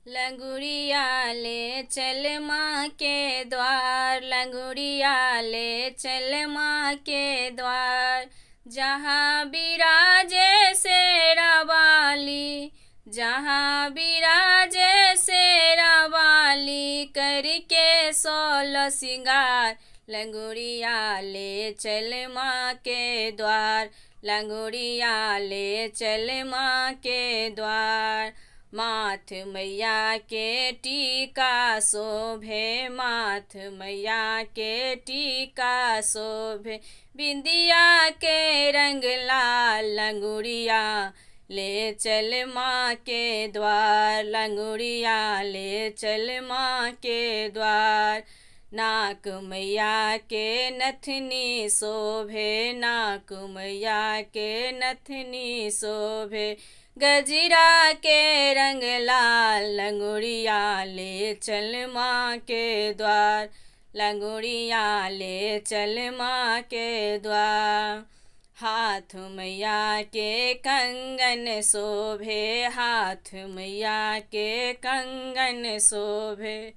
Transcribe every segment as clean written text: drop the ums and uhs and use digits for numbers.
लंगुरिया ले चल माँ के द्वार, लंगुरिया ले चल माँ के द्वार। जहाँ विराजे शेरा वाली, जहाँ विराजे शेरा वाली, करके 16 सिंगार। लंगुरिया ले चल माँ के द्वार, लंगुरिया ले चल माँ के द्वार। माथ मैया के टीका शोभे, माथ मैया के टीका शोभे। बिंदिया के रंग लाल, लंगुरिया ले चल माँ के द्वार, लंगुरिया ले चल माँ के द्वार। नाक मैया के नथनी शोभे, नाक मैया के नथनी शोभे। गजरा के रंग लाल, लंगुरिया ले चल माँ के द्वार, लंगुरिया ले चल माँ के द्वार। हाथ मैया के कंगन शोभे, हाथ मैया के कंगन शोभे।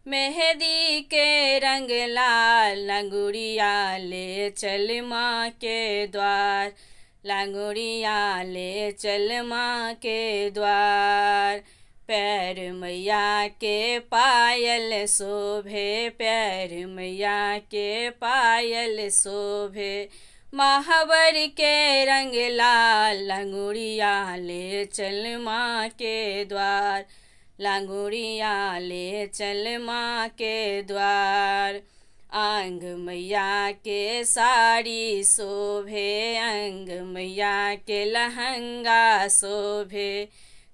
मेहंदी के रंग लाल, लंगुरिया ले चल माँ के द्वार, लंगुरिया ले चल माँ के द्वार। पैर मैया के पायल शोभे, पैर मैया के पायल शोभे। महावर के रंग लाल, लंगुरिया ले चल माँ के द्वार, लंगुरिया ले चल माँ के द्वार। अंग मैया के साड़ी शोभे, अंग मैया के लहंगा शोभे।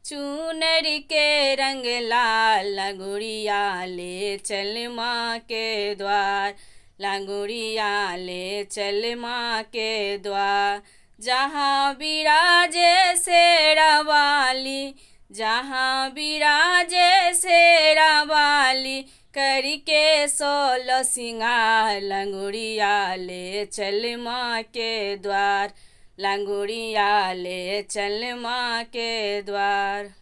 चूनर के रंग लाल, लंगुरिया ले चल माँ के द्वार, लंगुरिया ले चल माँ के द्वार। जहाँ विराजे शेरा वाली, जहाँ विराजे शेरा वाली, करके 16 सिंगार। लंगुरिया ले चल माँ के द्वार, लंगुरिया ले चल माँ के द्वार।